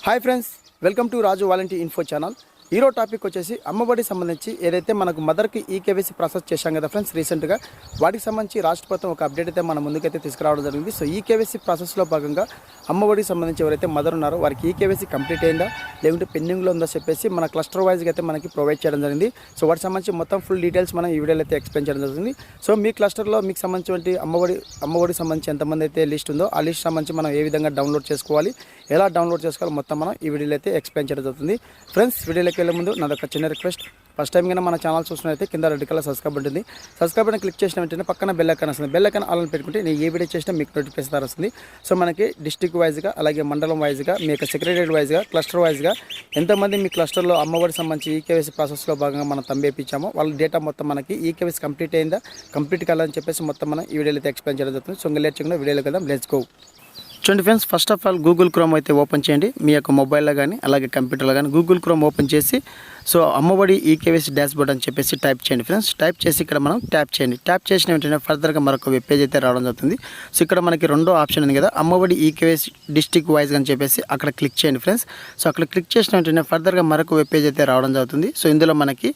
Hi friends, welcome to Raju volunteer info channel. ఈరోజు topic వచ్చేసి అమ్మఒడి సంబంధించి ఏదైతే మనకు మదర్కి ఈకేవైసీ ప్రాసెస్ చేశాం కదా ఫ్రెండ్స్ రీసెంట్గా, వాటికి సంబంధించి రాష్ట్ర ప్రభుత్వం ఒక అప్డేట్ అయితే మన ముందుకైతే తీసుకురావడం జరిగింది. సో ఈకేవైసీ ప్రాసెస్లో భాగంగా అమ్మఒడికి సంబంధించి ఎవరైతే మదర్ ఉన్నారో వారికి ఈకేవైసీ కంప్లీట్ అయిందా లేకుంటే పెండింగ్లో ఉందో చెప్పేసి మన క్లస్టర్ వైజ్గా అయితే మనకి ప్రొవైడ్ చేయడం జరిగింది. సో వాటికి సంబంధించి మొత్తం ఫుల్ డీటెయిల్స్ మనం ఈ వీడియోలో అయితే ఎక్స్ప్లెయిన్ చేయడం జరుగుతుంది. సో మీ క్లస్టర్లో మీకు సంబంధించి అమ్మఒడికి సంబంధించి ఎంతమంది అయితే లిస్ట్ ఉందో ఆ లిస్ట్ సంబంధించి మనం ఏ విధంగా డౌన్లోడ్ చేసుకోవాలి, ఎలా డౌన్లోడ్ చేసుకోవాలి మొత్తం మనం ఈ వీడియోలో అయితే ఎక్స్ప్లెయిన్ చేయడం జరుగుతుంది. ఫ్రెండ్స్, వీడియోలోకి వెళ్ళే ముందు నాదొక చిన్న రిక్వెస్ట్, ఫస్ట్ టైం కన్నా మన ఛానల్ చూసినట్లయితే కింద రెడ్ కలర్ సబ్స్క్రైబ్ ఉంటుంది. సబ్స్క్రైబ్ బటన్ క్లిక్ చేసిన వెంటనే పక్కన బెల్ ఐకాన్ వస్తుంది. బెల్ ఐకాన్ ఆన్ పెట్టుకుంటే నేను ఏ వీడియో చేసినా మీకు నోటిఫికేషన్ వస్తుంది. సో మనకి డిస్ట్రిక్ట్ వైజ్గా అలాగే మండలం వైజ్గా మీ యొక్క సెక్రటరీ వైజ్గా క్లస్టర్ వైజ్గా ఎంతమంది మీ క్లస్టర్లో అమ్మఒడి సంబంధించి ఈకేవైసీ ప్రాసెస్లో భాగంగా మనం తంబేపించామో వాళ్ళ డేటా మొత్తం మనకి ఈకేవైసీ కంప్లీట్ అయిందా, కంప్లీట్ కాలని చెప్పేసి మొత్తం మనం ఈ వీడియోలో అయితే ఎక్స్ప్లెయిన్ చేయడం జరుగుతుంది. సో ఇంకా లేట్ చేయకుండా వీడియోలోకి వెళ్దాం, లెట్స్ గో. చూడండి friends, first of all Google chrome అయితే ఓపెన్ చేయండి. మీ యొక్క మొబైల్లో కానీ అలాగే కంప్యూటర్లో కానీ గూగుల్ క్రోమ్ ఓపెన్ చేసి సో అమ్మఒడి ఈకేవైసీ డాష్బోర్డ్ అని చెప్పేసి టైప్ చేయండి ఫ్రెండ్స్. టైప్ చేసి ఇక్కడ మనం ట్యాప్ చేయండి. ట్యాప్ చేసిన వెంటనే ఫర్దర్గా మరొక వెబ్ పేజ్ అయితే రావడం జరుగుతుంది. సో ఇక్కడ మనకి రెండో ఆప్షన్ ఉంది కదా, అమ్మఒడి ఈకేవైసీ డిస్ట్రిక్ట్ వైజ్గా అని చెప్పేసి అక్కడ క్లిక్ చేయండి ఫ్రెండ్స్. సో అక్కడ క్లిక్ చేసిన వెంటనే ఫర్దర్గా మరొక వెబ్ పేజ్ అయితే రావడం జరుగుతుంది. సో ఇందులో మనకి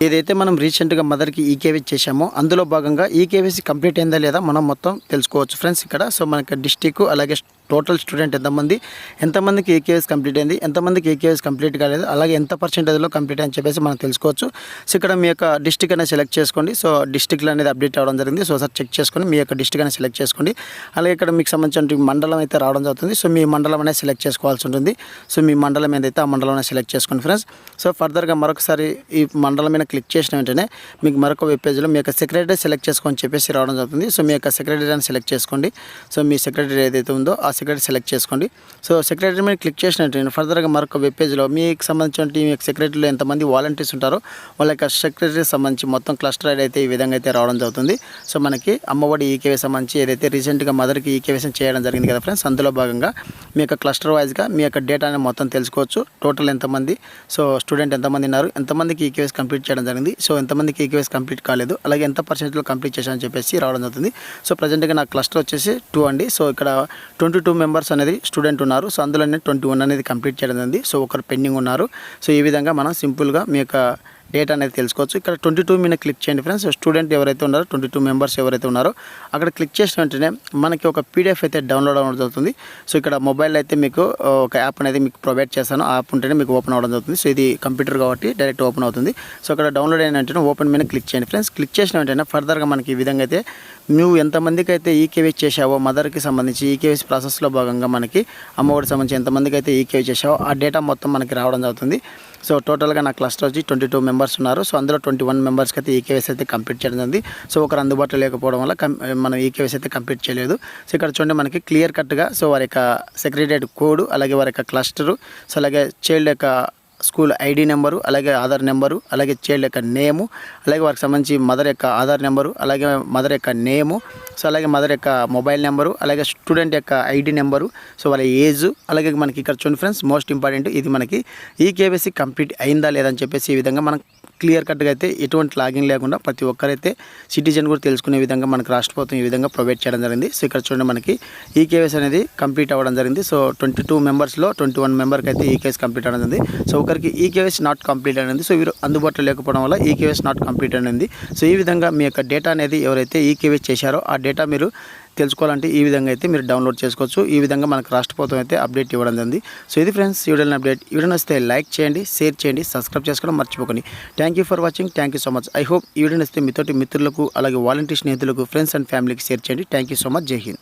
ఏదైతే మనం రీసెంట్గా మదర్కి ఈకేవైసీ చేశామో అందులో భాగంగా ఈకేవైసీ కంప్లీట్ అయిందా లేదా మనం మొత్తం తెలుసుకోవచ్చు ఫ్రెండ్స్ ఇక్కడ. సో మనకి డిస్ట్రిక్ట్ అలాగే టోటల్ స్టూడెంట్ ఎంతమందికి ఈకేవైసీ కంప్లీట్ అయింది, ఎంతమందికి ఈకేవైసీ కంప్లీట్ కాలేదు, అలాగే ఎంత పర్సెంటేజ్లో కంప్లీట్ అని చెప్పేసి మనం తెలుసుకోవచ్చు. సో ఇక్కడ మీ యొక్క డిస్ట్రిక్ట్ అనేది సెలెక్ట్ చేసుకోండి. సో డిస్ట్రిక్ట్లో అనేది అప్డేట్ అవ్వడం జరిగింది. సో ఒకసారి చెక్ చేసుకొని మీ యొక్క డిస్ట్రిక్ట్ అనేది సెలెక్ట్ చేసుకోండి. అలాగే ఇక్కడ మీకు సంబంధించిన మండలం అయితే రావడం జరుగుతుంది. సో మీ మండలం అనేది సెలెక్ట్ చేసుకోవాల్సి ఉంటుంది. సో మీ మండలం ఏదైతే ఆ మండలం అనేది సెలెక్ట్ చేసుకోండి ఫ్రెండ్స్. సో ఫర్దర్గా మరొకసారి ఈ మండలం మీద క్లిక్ చేసిన వెంటనే మీకు మరొక వెబ్ పేజ్లో మీ యొక్క సెక్రటరీ సెలెక్ట్ చేసుకొని చెప్పేసి రావడం జరుగుతుంది. సో మీ యొక్క సెక్రటరీ అని సెలెక్ట్ చేసుకోండి. సో మీ సెక్రటరీ ఏదైతే ఉందో ఆ సెక్రటరీ సెలెక్ట్ చేసుకోండి. సో సెక్రటరీ మీద క్లిక్ చేసినట్టు ఫర్దర్గా మరొక వెబ్ పేజ్లో మీకు సంబంధించిన మీ యొక్క సెక్రటరీలో ఎంతమంది వాలంటీర్స్ ఉంటారో వాళ్ళ యొక్క సెక్రటరీ సంబంధించి మొత్తం క్లస్టర్ ఐడి అయితే ఈ విధంగా అయితే రావడం జరుగుతుంది. సో మనకి అమ్మఒడి ఈకేవైసీ సంబంధించి ఏదైతే రీసెంట్గా మదర్కి ఈకేవైసీ చేయడం జరిగింది కదా ఫ్రెండ్స్, అందులో భాగంగా మీ యొక్క క్లస్టర్ వైజ్గా మీ యొక్క డేటాని మొత్తం తెలుసుకోవచ్చు. టోటల్ ఎంతమంది, సో స్టూడెంట్ ఎంతమంది ఉన్నారు, ఎంతమందికి ఈకేవైసీ కంప్లీట్ చేయడం జరిగింది, సో ఎంతమందికి ఈకేవైసీ కంప్లీట్ కాలేదు, అలాగే ఎంత పర్సెంట్లో కంప్లీట్ చేశామని చెప్పేసి రావడం జరుగుతుంది. సో ప్రజెంట్గా నా క్లస్టర్ వచ్చేసి 2 అండి. సో ఇక్కడ 22 మెంబర్స్ అనేది స్టూడెంట్ ఉన్నారు. సో అందులోనే 21 అనేది కంప్లీట్ చేయడం జరిగింది. సో ఒకరు పెండింగ్ ఉన్నారు. సో ఈ విధంగా మనం సింపుల్గా మీ యొక్క డేటా అనేది తెలుసుకోవచ్చు. ఇక్కడ 22 మీద క్లిక్ చేయండి ఫ్రెండ్స్. స్టూడెంట్ ఎవరైతే ఉన్నారో 22 మెంబర్స్ ఎవరైతే ఉన్నారో అక్కడ క్లిక్ చేసిన వెంటనే మనకి ఒక పీడిఎఫ్ అయితే డౌన్లోడ్ అవ్వడం జరుగుతుంది. సో ఇక్కడ మొబైల్ అయితే మీకు ఒక యాప్ అనేది మీకు ప్రొవైడ్ చేస్తాను. ఆ యాప్ ఉంటేనే మీకు ఓపెన్ అవ్వడం జరుగుతుంది. సో ఇది కంప్యూటర్ కాబట్టి డైరెక్ట్ ఓపెన్ అవుతుంది. సో అక్కడ డౌన్లోడ్ అయిన వెంటనే ఓపెన్ మీద క్లిక్ చేయండి ఫ్రెండ్స్. క్లిక్ చేసిన వెంటనే ఫర్దర్గా మనకి ఈ విధంగా అయితే నువ్వు ఎంతమందికి అయితే ఈకేవైసీ చేసావో మదర్కి సంబంధించి ఈకేవైసీ ప్రాసెస్లో భాగంగా మనకి అమ్మఒడికి సంబంధించి ఎంతమందికి అయితే ఈకేవైసీ చేసావో ఆ డేటా మొత్తం మనకి రావడం జరుగుతుంది. సో టోటల్గా నా క్లస్టర్ వచ్చి 22 మెంబర్స్ ఉన్నారు. సో అందులో 21 మెంబర్స్కి అయితే ఈకేవైసీ అయితే కంప్లీట్ చేయడం జరిగింది. సో ఒకరు అందుబాటులో లేకపోవడం వల్ల మనం ఈకేవైసీ అయితే కంప్లీట్ చేయలేదు. సో ఇక్కడ చూడండి మనకి క్లియర్ కట్గా సో వారి యొక్క సెక్రటరీ కోడ్, అలాగే వారి యొక్క క్లస్టరు, సో అలాగే చైల్డ్ యొక్క స్కూల్ ఐడి నెంబరు, అలాగే ఆధార్ నెంబరు, అలాగే చైల్డ్ యొక్క నేము, అలాగే వారికి సంబంధించి మదర్ యొక్క ఆధార్ నెంబరు, అలాగే మదర్ యొక్క నేము, సో అలాగే మదర్ యొక్క మొబైల్ నెంబరు, అలాగే స్టూడెంట్ యొక్క ఐడి నెంబరు, సో వాళ్ళ ఏజ్, అలాగే మనకి ఇక్కడ చూడండి ఫ్రెండ్స్ మోస్ట్ ఇంపార్టెంట్ ఇది మనకి ఈకేవైసీ కంప్లీట్ అయిందా లేదని చెప్పేసి ఈ విధంగా మనం క్లియర్ కట్గా అయితే ఎటువంటి లాగిన్ లేకుండా ప్రతి ఒక్కరైతే సిటిజన్ కూడా తెలుసుకునే విధంగా మనకు రాష్ట్ర ప్రభుత్వం ఈ విధంగా ప్రొవైడ్ చేయడం జరిగింది. సో ఇక్కడ చూడండి మనకి ఈకేవైసీ అనేది కంప్లీట్ అవ్వడం జరిగింది. సో 22 మెంబర్స్లో 21 మెంబర్కి అయితే ఈకేవైసీ కంప్లీట్ అవ్వడం జరిగింది. సో ఒకరికి ఈకేవైసీ నాట్ కంప్లీట్ అనేది, సో వీరు అందుబాటులో లేకపోవడం వల్ల ఈకేవైసీ నాట్ కంప్లీట్ అనేది. సో ఈ విధంగా మీ యొక్క డేటా అనేది ఎవరైతే ఈకేవైసీ చేశారో ఆ డేటా మీరు తెలుసుకోవాలంటే ఈ విధంగా అయితే మీరు డౌన్లోడ్ చేసుకోవచ్చు. ఈ విధంగా మనకు రాష్ట్ర ప్రభుత్వం అయితే అప్డేట్ ఇవ్వడం జరిగింది. సో ఇది ఫ్రెండ్స్ ఈ వీడియోని అప్డేట్. ఈ వీడియో వస్తే లైక్ చేయండి, షేర్ చేయండి, సబ్స్క్రైబ్ చేసుకోవడం మర్చిపోకండి. Thank you for watching. Thank you so much. I hope ఈ వీడియోని వస్తే మీతోటి మిత్రులకు అలాగే వాలంటీర్ స్నేహితులకు ఫ్రెండ్స్ అండ్ ఫ్యామిలీకి షేర్ చేయండి. Thank you so much. జై హింద్.